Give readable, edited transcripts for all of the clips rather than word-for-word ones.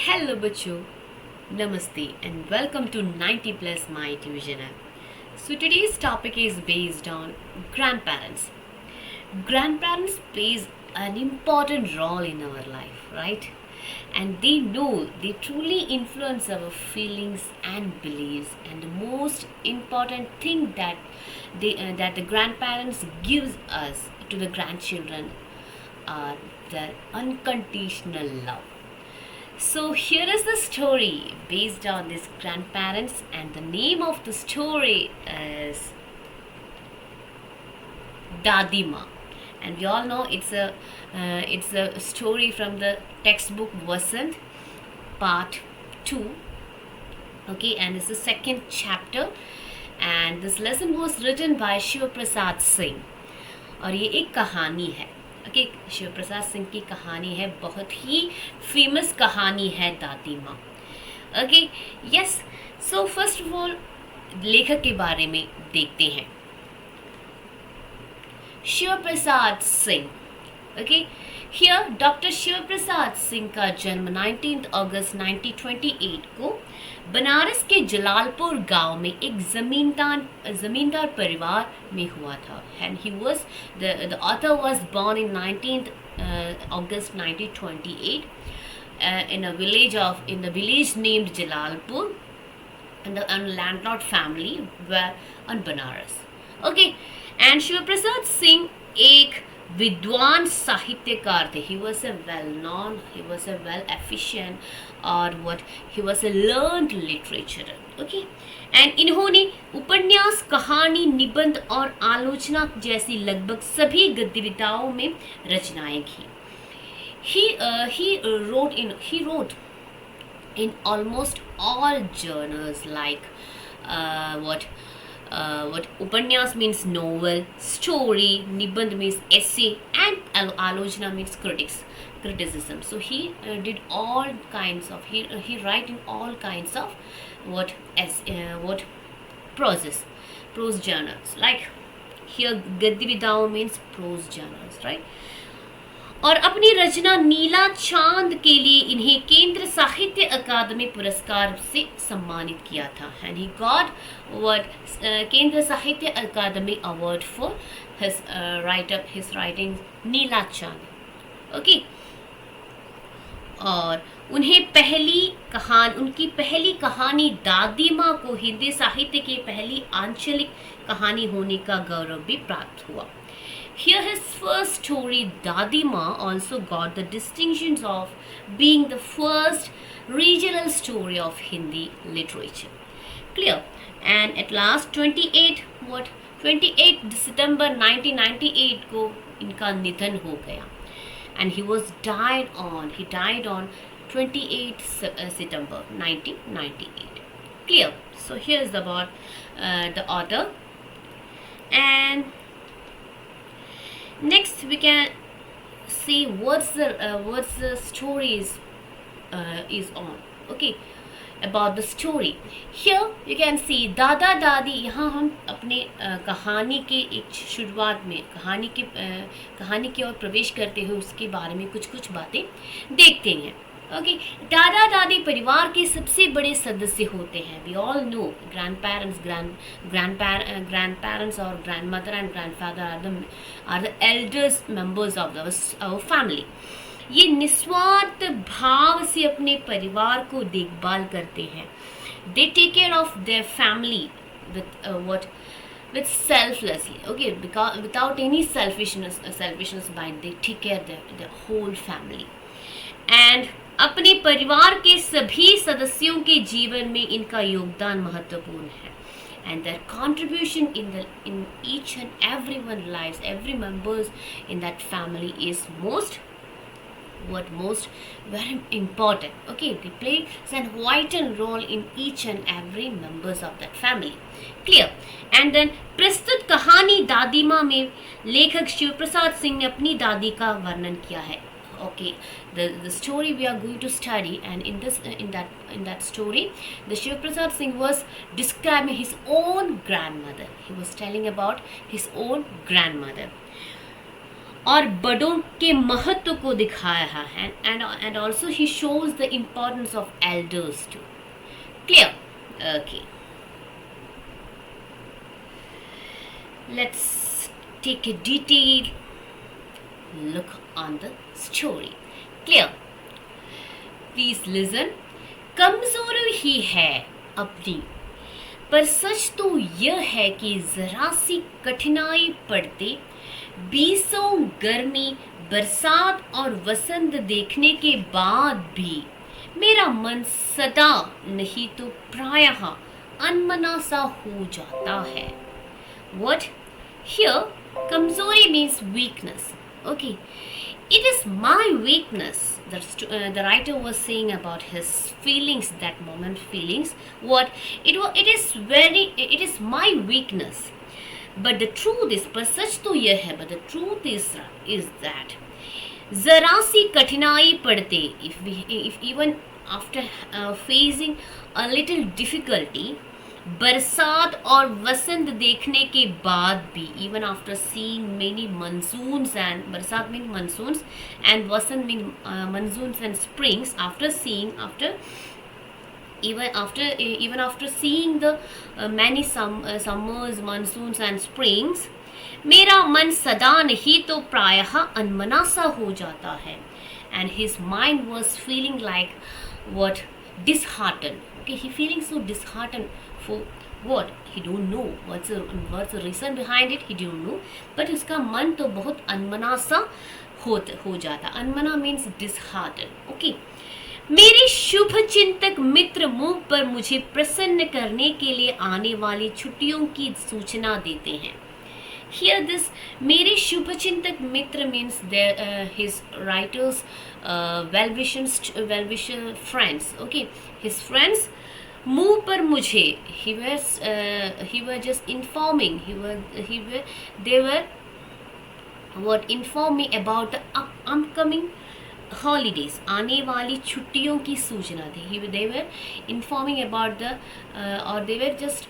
hello बच्चों, Namaste and welcome to 90 Plus My Tuition app. So today's topic is based on grandparents. Grandparents plays an important role in our life, right? And they truly influence our feelings and beliefs. And the most important thing that the grandparents gives us to the grandchildren are their unconditional love. So here is the story based on these grandparents, and the name of the story is Dadima, and we all know it's a story from the textbook Vasant, part 2. Okay, and it's the second chapter, and this lesson was written by Shiv Prasad Singh, और ये एक कहानी है. Okay, Shiv Prasad Singh की कहानी है, बहुत ही famous कहानी है दादी माँ. Okay, yes. So first of all लेखक के बारे में देखते हैं. Shiv Prasad Singh. Okay, here doctor Shiv Prasad Singh का जन्म 19 अगस्त 1928 को बनारस के जलालपुर गांव में एक जमींदार परिवार में हुआ था. And he was the author was born in 19 August 1928 in the village named Jalalpur, and the landlord family were on Banaras. Okay, and Shiv Prasad Singh एक विद्वान साहित्यकार थे. He was a well-known, he was a well-efficient, और what he was a learned literature. Okay, and इन्होंने उपन्यास, कहानी, निबंध और आलोचना जैसी लगभग सभी गतिविधियों में रचनाएं की. He wrote in almost all journals like what upanyas means novel, story, nibandh means essay, and alochana means criticism. So he did all kinds of he write in all kinds of prose journals. Like here Gaddividao means prose journals, right? और अपनी रचना नीला चांद के लिए इन्हें केंद्र साहित्य अकादमी पुरस्कार से सम्मानित किया था. एंड ही गॉट केंद्र साहित्य अकादमी अवार्ड फॉर हिज राइटिंग नीला चांद. ओके, और उनकी पहली कहानी दादी माँ को हिंदी साहित्य की पहली आंचलिक कहानी होने का गौरव भी प्राप्त हुआ. Here his first story, Dadima, also got the distinctions of being the first regional story of Hindi literature. Clear? And at last 28 December 1998 को इनका निधन हो गया. And he died on 28 September 1998. Clear? So here's about the author. And next we can see what's the story is on. Okay, about the story. Here you can see दादा दादी. यहाँ हम अपने कहानी के एक शुरुआत में कहानी की ओर प्रवेश करते हुए उसके बारे में कुछ बातें देखते हैं. ओके, दादा दादी परिवार के सबसे बड़े सदस्य होते हैं. वी ऑल नो grandparents और grandmother and grandfather are the eldest members of our family. ये निस्वार्थ भाव से अपने परिवार को देखभाल करते हैं. They take care of their family with selflessly. Okay, because without any selfishness mind, they take care of the whole family. And अपने परिवार के सभी सदस्यों के जीवन में इनका योगदान महत्वपूर्ण है. And their contribution in each and everyone's lives, every members in that family is most very important. Okay, they play a vital role in each and every members of that family. Clear? And then प्रस्तुत कहानी दादीमा में लेखक शिव प्रसाद सिंह ने अपनी दादी का वर्णन किया है. Okay, the story we are going to study, and in that story the Shiv Prasad Singh was describing his own grandmother. He was telling about his own grandmother. और बड़ों के महत्व को दिखाया है, and also he shows the importance of elders too. Clear? Okay, let's take a detailed look on the story. Clear? Please listen. कमजोरी ही है अपनी, पर सच तो यह है कि जरा सी कठिनाई पड़ते, बीसों गर्मी, बरसात और वसंत देखने के बाद भी मेरा मन सदा नहीं तो प्रायः अनमना सा हो जाता है. What? Here, kamzori means weakness. Okay, it is my weakness. The writer was saying about his feelings, that moment feelings. What? It is my weakness. But the truth is, पर सच तो यह है, but the truth is that जरा सी कठिनाई पड़ते, if even after facing a little difficulty, बरसात और वसंत देखने के बाद भी, even after seeing many monsoons, and बरसात mean monsoons and Vasant mean monsoons and springs, even after seeing the many summers, monsoons and springs, मेरा मन सदा नहीं तो प्रायः अनमना सा हो जाता है. And his mind was feeling like what? Disheartened. Okay, he feeling so disheartened. For what? He don't know. What's the reason behind it? He don't know. But उसका मन तो बहुत अनमना सा हो जाता. अनमना means disheartened. Okay. मेरे शुभ चिंतक मित्र मुंह पर मुझे प्रसन्न करने के लिए आने वाली छुट्टियों की सूचना देते हैं. Here this मेरे शुभ चिंतक मित्र means his writers well-wisher friends. Okay, his friends. मुंह पर मुझे, he were just informing, they were what? Inform me about the upcoming holidays, आने वाली छुट्टियों की सूचना थी. They were informing about the or they were just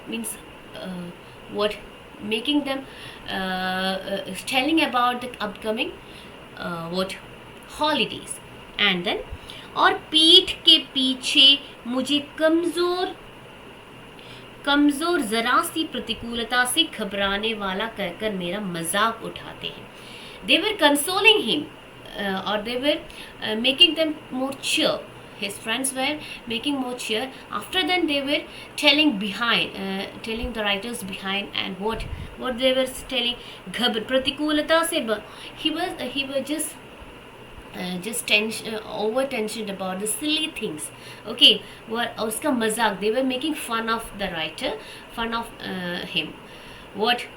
means what? Making them telling about the upcoming what? Holidays. And then और पीठ के पीछे मुझे कमजोर जरा सी प्रतिकूलता से घबराने वाला कहकर मेरा मजाक उठाते हैं. They were consoling him or they were making them more cheer. His friends were making more cheer. After then they were telling the writers behind, and what they were telling, प्रतिकूलता से he was just over tensioned about the silly things. Okay, uska mazak, they were making fun of the writer, fun of him. What?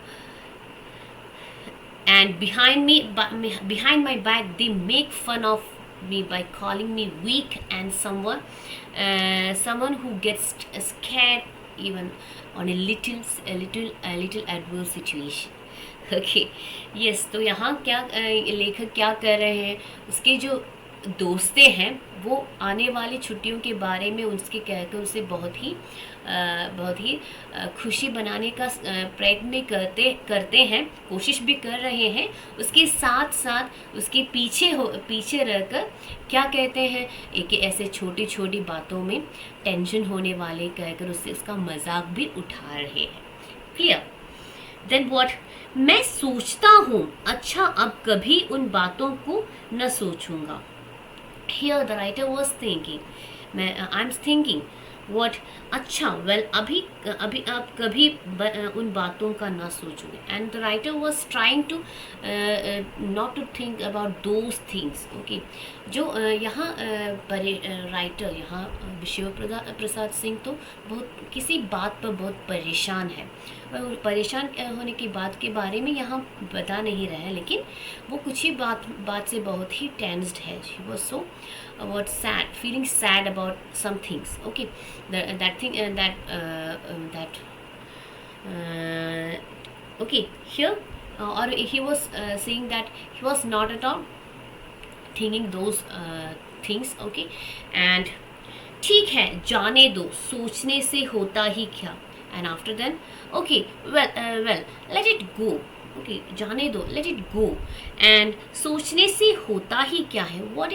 And behind my back they make fun of me by calling me weak and someone who gets scared even on a little adverse situation. Okay, yes. तो यहाँ क्या लेखक क्या कर रहे हैं, उसके जो दोस्ते हैं वो आने वाली छुट्टियों के बारे में उसके कहकर उसे बहुत ही खुशी बनाने का प्रयत्न करते हैं, कोशिश भी कर रहे हैं. उसके साथ साथ उसके पीछे रहकर क्या कहते हैं, एक ऐसे छोटी छोटी बातों में टेंशन होने वाले कहकर उससे उसका मजाक भी उठा रहे हैं. क्लियर? Then what? मैं सोचता हूँ, अच्छा अब कभी उन बातों को न सोचूंगा. Here the writer was thinking, I'm thinking what? अच्छा, well अभी आप कभी उन बातों का ना सोचोगे. And the writer was trying to not to think about those things. Okay, जो यहाँ राइटर यहाँ विश्व प्रसाद सिंह तो बहुत किसी बात पर बहुत परेशान है. परेशान होने की बात के बारे में यहाँ बता नहीं रहे हैं, लेकिन वो कुछ ही बात से बहुत ही टेंस्ड है. He was so sad, feeling sad about some things. Okay, that thing okay, here or he was saying that he was not at all thinking those things. Okay, and ठीक है, जाने दो, सोचने से होता ही क्या. And after then, okay, well, let it go. Okay, जाने दो, लेट इट गो। एंड सोचने से होता ही क्या है, what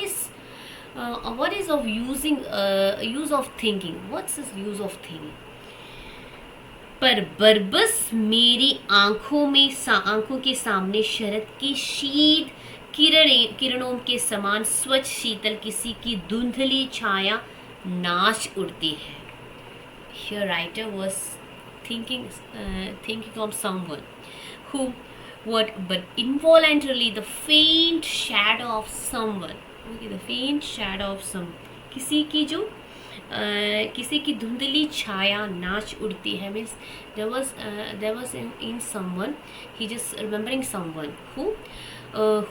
is of using use of thinking, what's this use of thinking। पर बरबस मेरी आंखों के सामने शरद की शीत किरणों के समान स्वच्छ शीतल किसी की धुंधली छाया नाच उड़ती है। Here writer was thinking of someone who but involuntarily the faint shadow of someone, okay, the faint shadow of some, किसी की जो किसी की धुंधली छाया नाच उड़ती है, means there was in someone, he just remembering someone who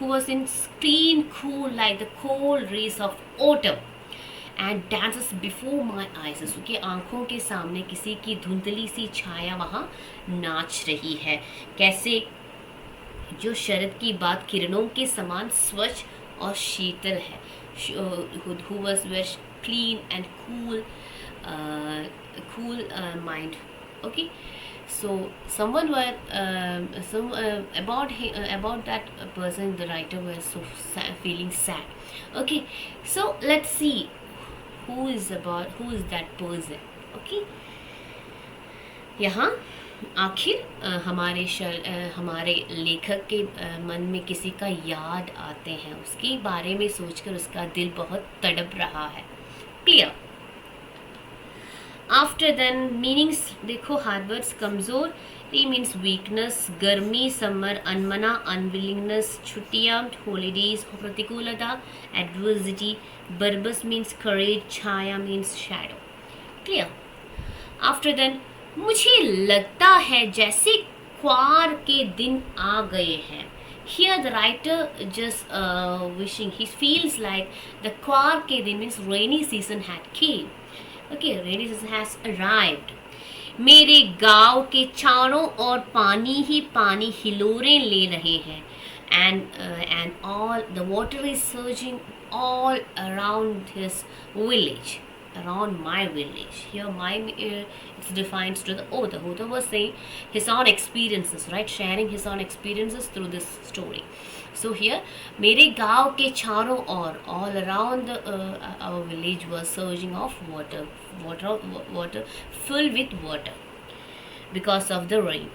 was in clean cool like the cold rays of autumn and dances before my eyes, उसके आंखों के सामने किसी की धुंधली सी छाया वहाँ नाच रही है, कैसे, जो शरद की बात किरणों के समान स्वच्छ और शीतल है, who was very clean and cool mind, okay। So someone were about that person, the writer was so feeling sad, okay। So let's see who is that person, okay। यहाँ आखिर हमारे लेखक के मन में किसी का याद आते हैं, उसके बारे में सोचकर उसका दिल बहुत तड़प रहा है, क्लियर। आफ्टर देन मीनिंग्स देखो, हार्वर्ड्स कमज़ोर, टी मीन्स वीकनेस, गर्मी समर, अनमना अनविलिंगनेस, छुट्टियाँ हॉलीडेज, प्रतिकूलता एडवर्सिटी, बरबस मीन्स करेज, छाया means shadow, clear. After then मुझे लगता है जैसे क्वार के दिन आ गए हैं। Here the writer just wishing, he feels like the क्वार के दिन means rainy season had came, okay, rainy season has arrived। मेरे गांव के चारों ओर पानी ही पानी हिलोरें ले रहे हैं, and all the water is surging all around his village, around my village। Here my it's defined to the author was saying his own experiences, right, sharing his own experiences through this story। So here मेरे गांव के चारों ओर, all around our village was surging of water filled with water because of the rain।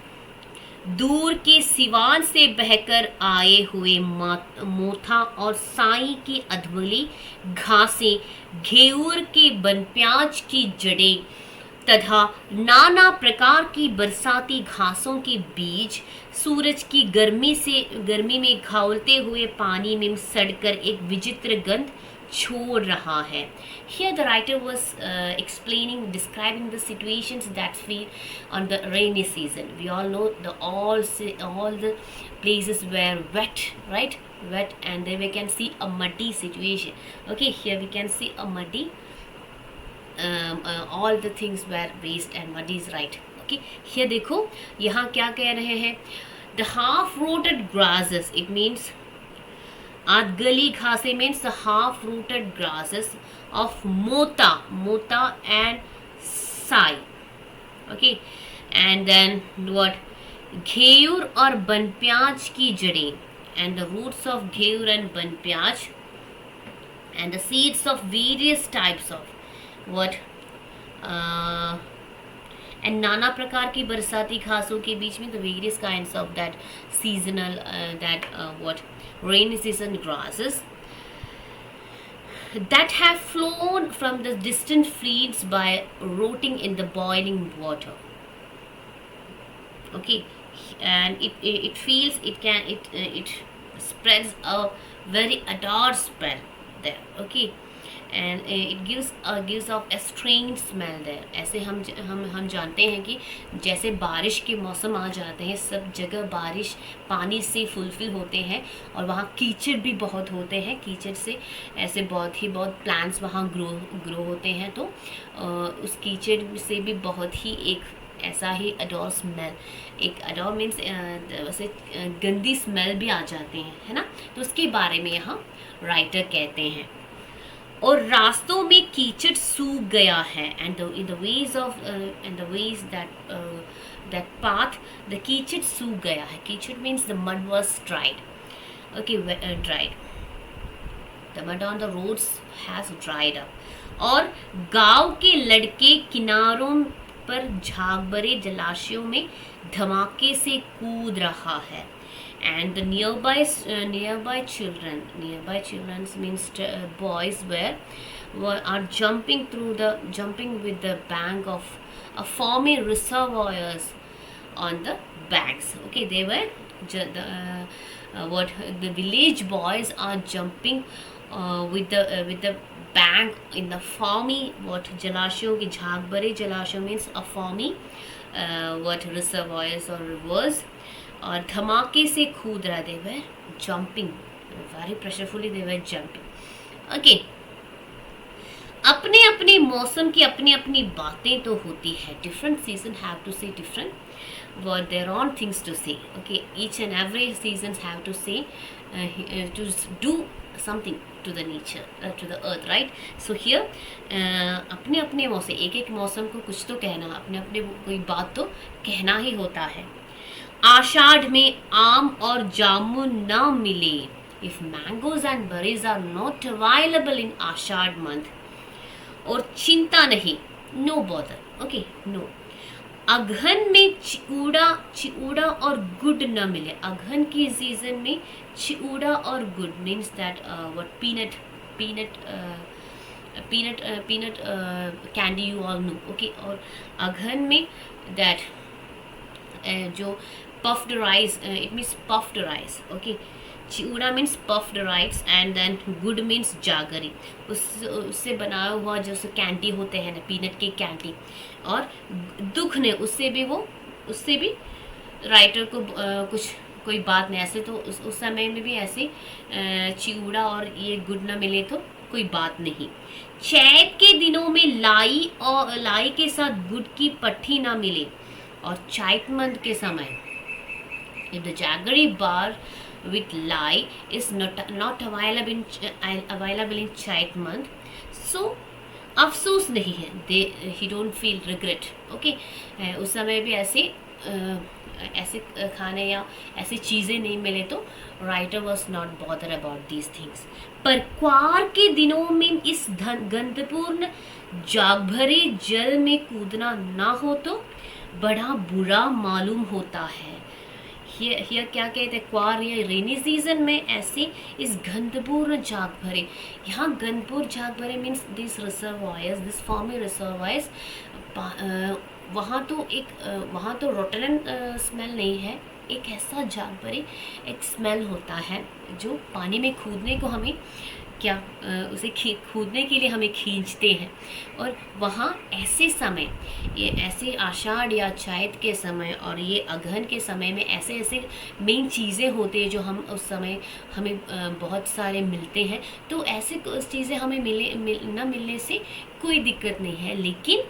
दूर के सिवान से बहकर आए हुए मोथा और साई की अधमली घासें, घेऊर के बनप्याज की जड़ें तथा नाना प्रकार की बरसाती घासों के बीज, सूरज की गर्मी में घावलते हुए पानी में सड़कर एक विचित्र गंध छोड़ रहा है। Here the writer was describing the situations that feel on the rainy season। We all know all the places were wet, right, wet, and then we can see a muddy situation, okay। Here we can see a muddy, all the things were waste and muddy is right, okay। Here देखो यहाँ क्या कह रहे हैं, the half rooted grasses, it means आधगली घासें means the half rooted grasses of mota and sai, okay। and then what, घेऊर और बनप्याज की जड़ें, and the roots of घेऊर and बनप्याज, and the seeds of various types of what and नाना प्रकार की बरसाती घासों के बीच में the various kinds of that seasonal what rainy season grasses that have flown from the distant fields by rotting in the boiling water, okay। And it feels it spreads a very adore smell there, okay। and it gives off a strange smell there। ऐसे हम जानते हैं कि जैसे बारिश के मौसम आ जाते हैं, सब जगह बारिश पानी से फुलफिल होते हैं और वहाँ कीचड़ भी बहुत होते हैं, कीचड़ से ऐसे बहुत प्लांट्स वहाँ ग्रो होते हैं, तो उस कीचड़ से भी बहुत ही एक ऐसा ही अडोर स्मेल, एक अडोर मीन्स वैसे गंदी स्मेल भी आ जाते हैं, है ना। तो उसके बारे में यहाँ राइटर कहते हैं। और रास्तों में कीचड़ सूख गया है, and the ways that path the कीचड़ सूख गया है. कीचड़ means the mud was dried. Okay, dried. The mud on the roads has dried up. और गांव के लड़के किनारों पर झाग भरे जलाशयों में धमाके से कूद रहा है. And the nearby children means boys are jumping with the bank of a foamy reservoirs on the banks. Okay, they were the village boys are jumping with the bank in the foamy जलाशयों की झाग भरे जलाशयों means a foamy reservoirs or rivers. और धमाके से कूद रहा. दे वर जंपिंग वेरी प्रेशरफुली. दे वर जंपिंग. ओके, अपने अपने मौसम की अपनी अपनी बातें तो होती है. डिफरेंट सीजन हैव टू से different what their own things to say. Okay, each and every seasons have to say to do something to the nature, to the earth, right? So here अपने अपने मौसम, एक एक मौसम को कुछ तो कहना, अपने अपने कोई बात तो कहना ही होता है. आषाढ़ में आम और जामुन न मिले. If mangoes and berries are not available in Ashadha month. और चिंता नहीं, नो बॉदर. Okay, no. अगहन में चिऊड़ा और गुड़ न मिले. अगहन की सीजन में चिऊड़ा और गुड़ means that what peanut candy you all know. Okay, और अगहन में दैट जो puffed rice, it means puffed rice. Okay, चिऊड़ा means puffed rice and then गुड़ means जागरी. उससे बनाया हुआ जो कैंडी होते हैं ना, पीनट के कैंडी. और दुख ने उससे भी राइटर को कुछ कोई बात नहीं. ऐसे तो उस समय में भी ऐसे चिऊड़ा और ये गुड़ ना मिले तो कोई बात नहीं. चैत के दिनों में लाई के साथ गुड़ की पट्टी ना मिले. और चैत मंथ के समय if the jaggery bar with lye is not available in Chait month, so अफसोस नहीं है. he don't feel regret. Okay, उस समय भी ऐसे खाने या ऐसी चीज़ें नहीं मिले तो writer was not bother about these things. पर क्वार के दिनों में इस गंधपूर्ण जाग भरे जल में कूदना ना हो तो बड़ा बुरा मालूम होता है. हियर क्या कहते हैं, क्वार या रेनी सीजन में ऐसे इस गंधपूर्ण जाग भरे. यहाँ गंधपूर्ण जाग भरे means this reservoirs, this former reservoirs. वहाँ तो रोटन स्मेल नहीं है. एक ऐसा जाग भरे एक स्मेल होता है जो पानी में कूदने को हमें उसे कूदने के लिए हमें खींचते हैं. और वहाँ ऐसे समय, ये ऐसे आषाढ़ या चैत के समय और ये अगहन के समय में ऐसे मेन चीज़ें होते हैं जो हम उस समय हमें बहुत सारे मिलते हैं. तो ऐसे चीज़ें हमें न मिलने से कोई दिक्कत नहीं है. लेकिन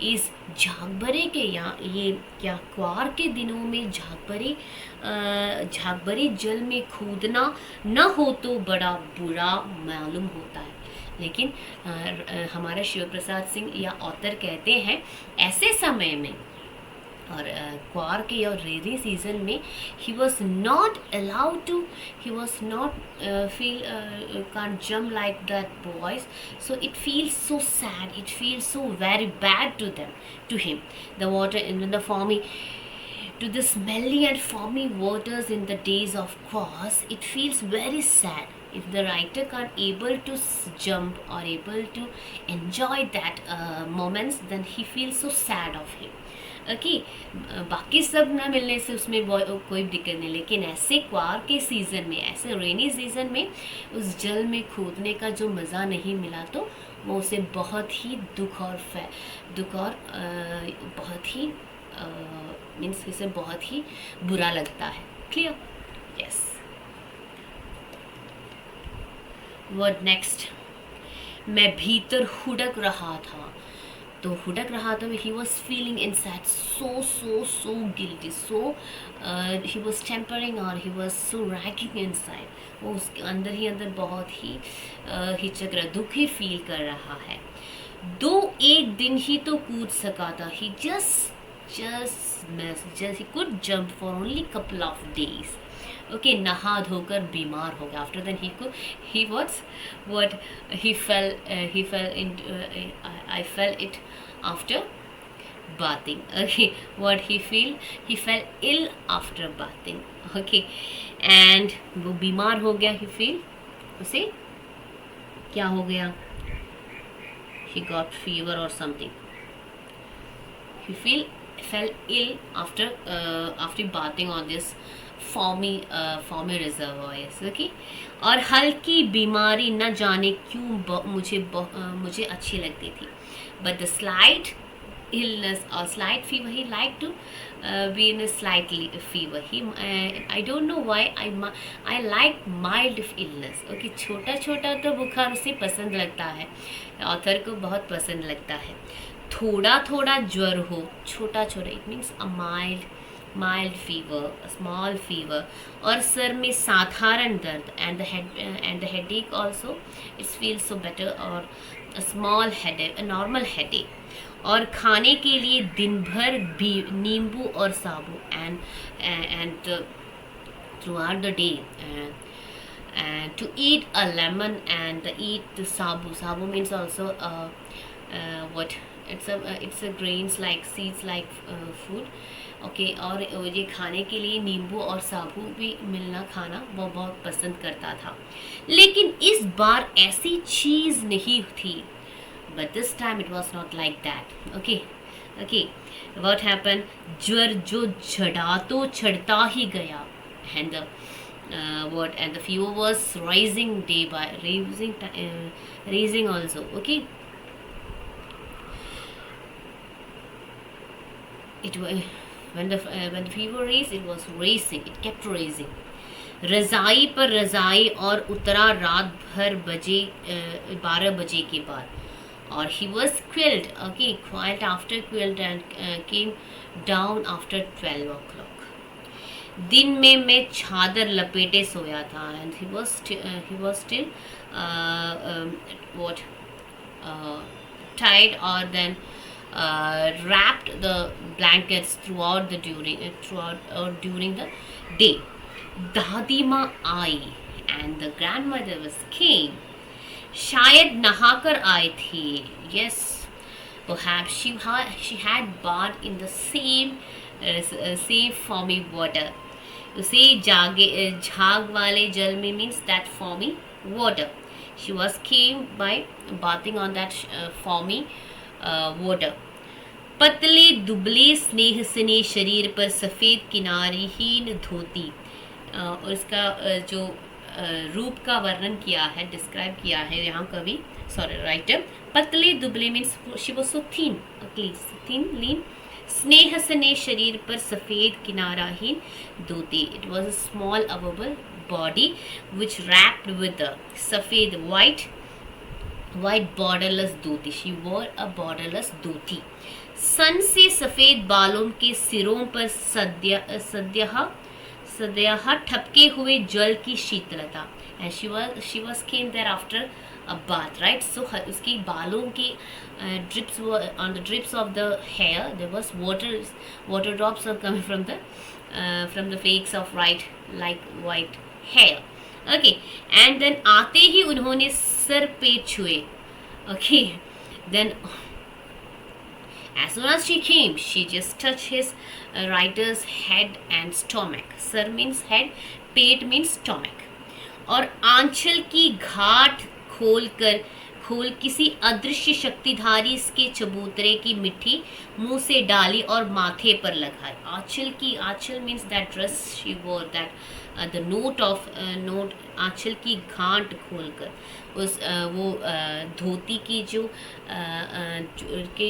इस झागभरे के ये क्वार के दिनों में झागभरे जल में कूदना न हो तो बड़ा बुरा मालूम होता है. लेकिन हमारा शिव प्रसाद सिंह या ऑथर कहते हैं ऐसे समय में और क्वार के और रेनी सीजन में he was not feel can't jump like that boys, so it feels so sad, it feels so very bad to him. The water in the foamy, to the smelly and foamy waters in the days of quars, it feels very sad. If the writer can't able to jump or able to enjoy that moments, then he feels so sad of him. Okay, बाकी सब ना मिलने से उसमें कोई दिक्कत नहीं. लेकिन ऐसे क्वार के सीज़न में, ऐसे रेनी सीज़न में उस जल में कूदने का जो मज़ा नहीं मिला तो वो उसे बहुत ही दुख और बहुत ही मीन्स इसे बहुत ही बुरा लगता है. क्लियर? यस. Word next. मैं भीतर हुडक रहा था. तो हुडक रहा था, he was feeling inside so guilty, he was tempering or he was so racking inside. वो उसके अंदर ही अंदर बहुत ही हिचक रहा, दुखी फील कर रहा है. दो एक दिन ही तो कूद सका था. he just just miss, just he could jump for only couple of days. Okay, नहा धोकर बीमार हो गया. After then he was what he fell into I fell it after bathing. Okay, what he fell ill after bathing. Okay, and वो बीमार हो गया. He feel उसे क्या हो गया? He got fever or something. He fell ill after bathing on this foamy reservoirs. Okay, और हल्की बीमारी न जाने क्यों मुझे अच्छी लगती थी. But the slight illness or slight fever, he liked to be in a slight fever. I don't know why I like mild illness. Okay, छोटा छोटा तो बुखार उसे पसंद लगता है, ऑथर को बहुत पसंद लगता है. थोड़ा थोड़ा ज्वर हो, छोटा छोटा, it means a mild fever, small fever, और सर में साधारण दर्द, and the headache also it's feel so better, और स्मॉल हेडेक, नॉर्मल हेडेक, और खाने के लिए दिन भर भी नींबू और साबु, and throughout the day, and to eat a lemon and eat the sabu means also what it's a grains like seeds like food. Okay, और ये खाने के लिए नींबू और साबु भी मिलना, खाना वो बहुत पसंद करता था. लेकिन इस बार ऐसी चीज़ नहीं थी. But this time it was not like that. Okay, what happen? ज्वर जो चढ़ता ही गया, and and the fever was rising day by rising also. Okay, when the fever raised, it was racing, it kept raising. रज़ाई पर रज़ाई और उतरा रात भर 12 बजे के बाद, और he was quilled. Okay, quite after quilled, and came down after 12 o'clock. दिन में मैं चादर लपेटे सोया था, and he was still tied, or then wrapped the blankets during the day. दादी माँ आई, and the grandmother came. शायद नहाकर आई थी. Yes, perhaps she had bathed in the same foamy water. उसे झाग वाले जल में means that foamy water. She came by bathing on that foamy water. पतले दुबले स्नेह सने शरीर पर सफ़ेद किनारीहीन धोती, और इसका जो रूप का वर्णन किया है, डिस्क्राइब किया है यहाँ कवि, राइटर. पतले दुबले means she was so thin, lean. स्नेह सने शरीर पर सफ़ेद किनाराहीन dhoti, it was a small lovable body which wrapped with सफ़ेद white borderless dhoti. She wore a borderless dhoti. सन से सफ़ेद बालों के सिरों पर सद्यहा ठपके हुए जल की शीतलता, and she was came there after a bath, right? So उसकी बालों के drips were on the drips of the hair, there was water drops are coming from the flakes of white hair. Okay, and then आते ही उन्होंने sir पे छुए. Okay, then as soon as she came, she just touched his writer's head and stomach. Sir means head, pet means stomach. और आंचल की घाट खोल किसी अदृश्य शक्तिधारी इसके चबूतरे की मिट्टी मुंह से डाली और माथे पर लगाई. आंचल means that dress she wore, that the note आंचल की घाट खोलकर उस वो धोती की जो के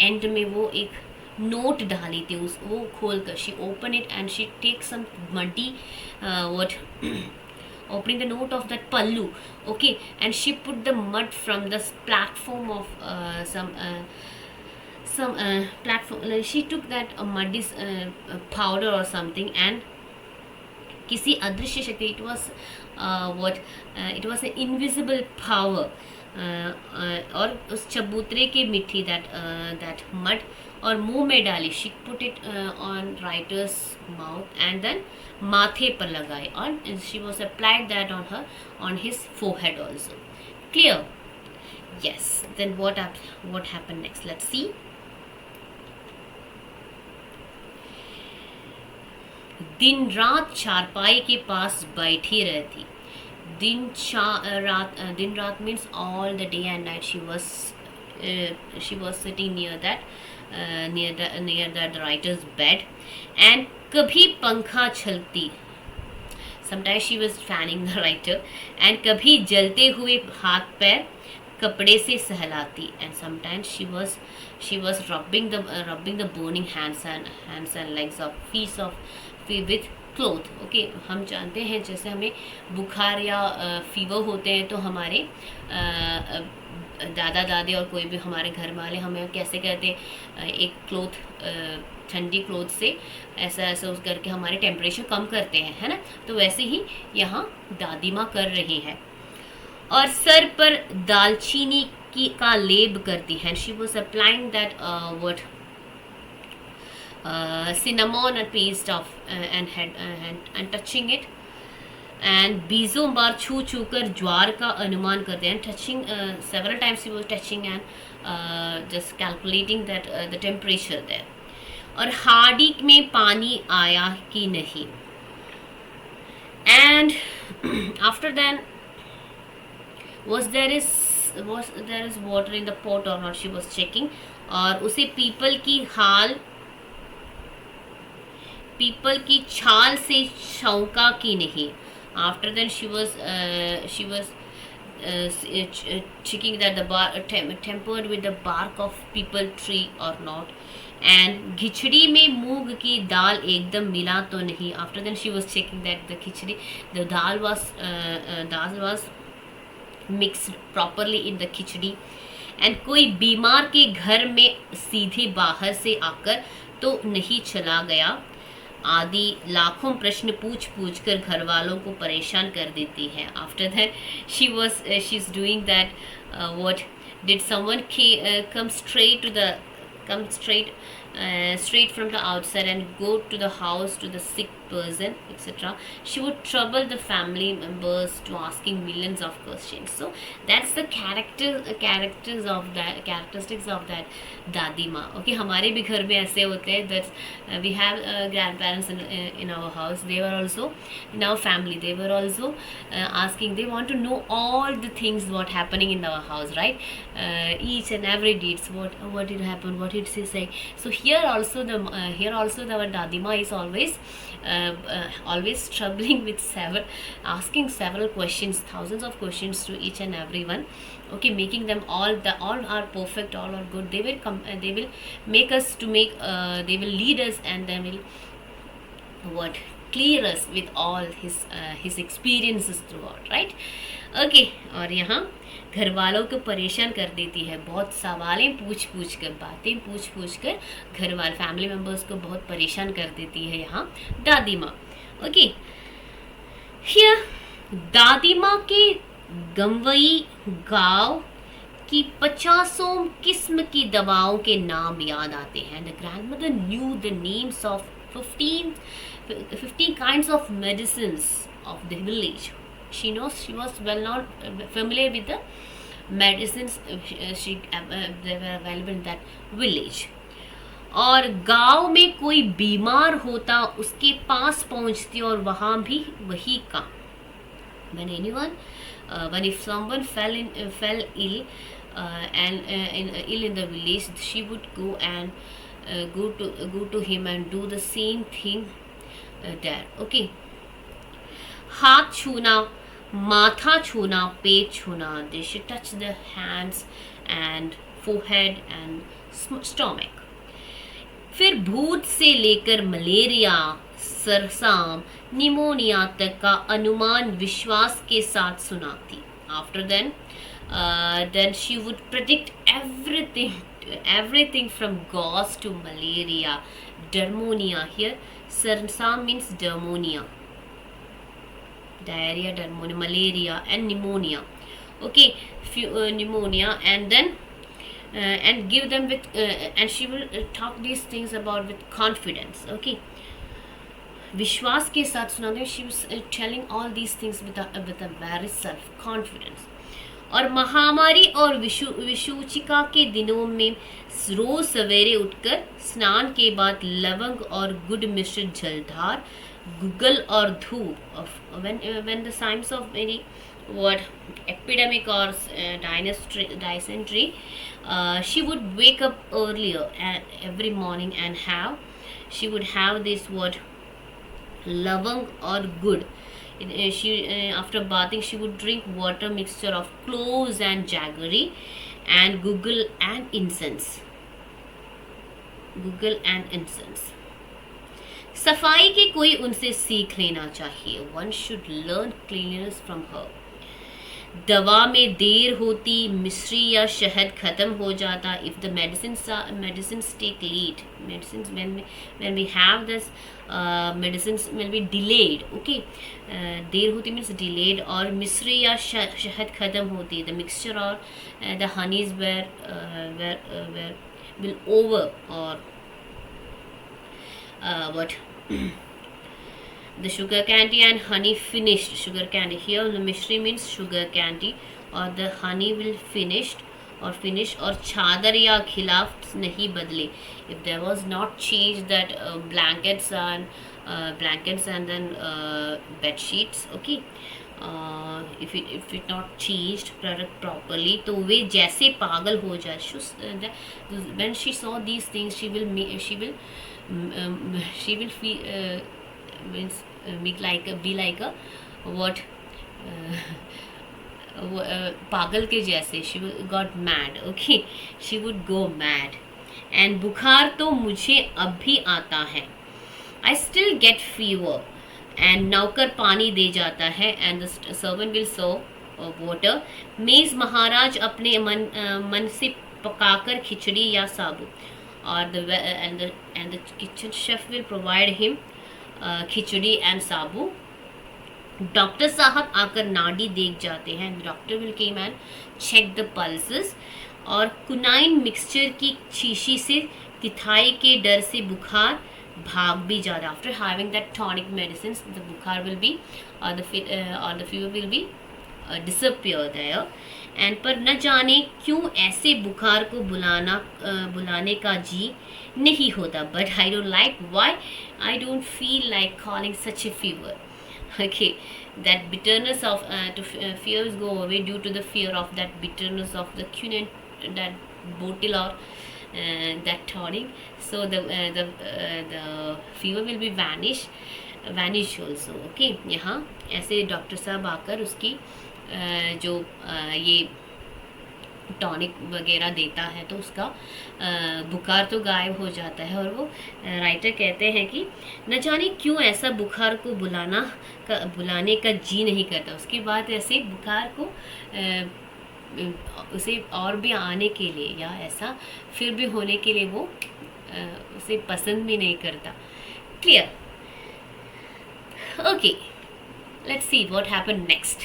एंड में वो एक नोट डाली थी, वो खोल कर she open it and she take some muddy opening the note of that pallu, okay, and she put the mud from the platform of some platform, she took that muddy powder or something, and किसी अदृश्य शक्ति, it was it was an invisible power, और उस चबूतरे के मिट्टी that mud और मुंह में डाली, she put it on writer's mouth and then माथे पर लगाए, और she was applied that on her on his forehead also. Clear? yes. Then what happened next? Let's see. दिन रात चारपाई के पास बैठी रहती. दिन रात means all the day and night she was sitting near that writer's bed, and कभी पंखा छलती, sometimes she was fanning the writer, and कभी जलते हुए हाथ पैर कपड़े से सहलाती, and sometimes she was rubbing the burning hands and legs of feet with cloth. Okay, हम जानते हैं जैसे हमें बुखार या फीवर होते हैं तो हमारे दादा दादी और कोई भी हमारे घर वाले हमें कैसे कहते हैं, एक क्लोथ, ठंडी क्लोथ से ऐसा उस करके हमारे टेम्परेचर कम करते हैं, है ना. तो वैसे ही यहाँ दादी माँ कर रही है. और सर पर दालचीनी का लेप करती है. She was applying that what cinnamon and paste of and touching it, and बीजों बार छू कर ज्वार का अनुमान करते हैं. touching several times he was touching and just calculating that the temperature there. और हार्डी में पानी आया कि नहीं, and after then was there is water in the pot or not, she was checking. और उसे पीपल की छाल से छौंका कि नहीं. After then she was checking that the tempered with the bark of people tree or not, and खिचड़ी में मूंग की दाल एकदम मिला तो नहीं. After then she was checking that the dal was mixed properly in the khichdi. and कोई बीमार के घर में सीधे बाहर से आकर तो नहीं चला गया, आदि लाखों प्रश्न पूछ कर घर वालों को परेशान कर देती है. After that she is doing that what did someone come straight from the outside and go to the house to the sick person, etc. She would trouble the family members to asking millions of questions. So that's the characteristics of that दादी माँ. Okay, हमारे भी घर में ऐसे होते हैं that we have grandparents in our house. They were also in our family. They were also asking. They want to know all the things what happening in our house, right? Each and every deeds. What did happen? What did she say? So here also our dadima is always troubling with asking several questions, thousands of questions to each and every one. Okay, making them all are perfect, all are good. They will make us to make they will lead us, and they will clear us with all his experiences throughout, right? Okay, और यहाँ घर वालों को परेशान कर देती है. बहुत सवालें पूछ कर, बातें पूछ कर घर वाले फैमिली मेम्बर्स को बहुत परेशान कर देती है यहाँ दादी माँ. ओके, हियर दादी माँ के गंवई गाँव की 50 किस्म की दवाओं के नाम याद आते हैं. The grandmother new the names of 15 kinds of medicines of the village. She was well known, familiar with the medicines they were available in that village. और गांव में कोई बीमार होता उसके पास पहुंचती और वहाँ भी वही काम. When if someone fell ill ill in the village, she would go and go to him and do the same thing there. Okay, हाथ छूना, माथा छूना, पेट छूना. They should touch the hands and forehead and stomach. फिर भूत से लेकर malaria, सरसाम, pneumonia तक का अनुमान विश्वास के साथ सुनाती. After then she would predict everything from gauze to malaria, pneumonia. Here sarsam means pneumonia, diarrhea, pneumonia, malaria and pneumonia. Okay, pneumonia, and then and give them with and she will talk these things about with confidence. Okay, विश्वास के साथ सुनाते हैं. She was telling all these things with a very self confidence. और महामारी और विषुचिका के दिनों में रोज सवेरे उठकर स्नान के बाद लवंग और गुड़ मिश्रित जलधार, गुगल और धूप, when the signs of any what epidemic or dysentery, she would wake up earlier every morning and she would have this what lavang or good. After bathing she would drink water mixture of cloves and jaggery and guggul and incense. सफाई की कोई उनसे सीख लेना चाहिए. One should learn cleanliness from her. दवा में देर होती, मिश्री या शहद खत्म हो जाता. If the medicines take late, medicines when we have this medicines will be delayed. Okay, देर होती means delayed. और मिश्री या शहद खत्म होती, the mixture or the honeys will over or what the sugar candy and honey finished. Sugar candy here the mystery means sugar candy or the honey will finished or finish. और चादर या खिलाफ नहीं बदले. If there was not changed that blankets and then bed sheets. Okay, if it not changed product properly, तो वे जैसे पागल हो जाए. When she saw these things she will feel means be like a what पागल के जैसे. she got mad. Okay, she would go mad. and बुखार तो मुझे अब भी आता है. I still get fever. and नौकर पानी दे जाता है and the servant will serve water. मेज महाराज अपने मन से पकाकर खिचड़ी या साबू. or the kitchen chef will provide him khichdi and sabu. Doctor साहब आकर नाड़ी देख जाते हैं. Doctor will came and check the pulses. और कुनाइन मिक्सचर की शीशी से तिथाई के डर से बुखार भाग भी जाता. After having that tonic medicine the bukhar will be और the fever will be disappear there. And पर न जाने क्यों ऐसे बुखार को बुलाने का जी नहीं होता. But I don't like why I don't feel like calling such a fever. Okay, that bitterness of fears go away due to the fear of that bitterness of the quinine, that bottle or that tonic. So the fever will be vanish also. Okay, यहाँ ऐसे doctor साहब आकर उसकी जो ये tonic वगैरह देता है तो उसका बुखार तो गायब हो जाता है. और वो राइटर कहते हैं कि न जाने क्यों ऐसा बुखार को बुलाने का जी नहीं करता. उसके बाद ऐसे बुखार को उसे और भी आने के लिए या ऐसा फिर भी होने के लिए वो उसे पसंद भी नहीं करता. Clear? Okay, let's see what happen next.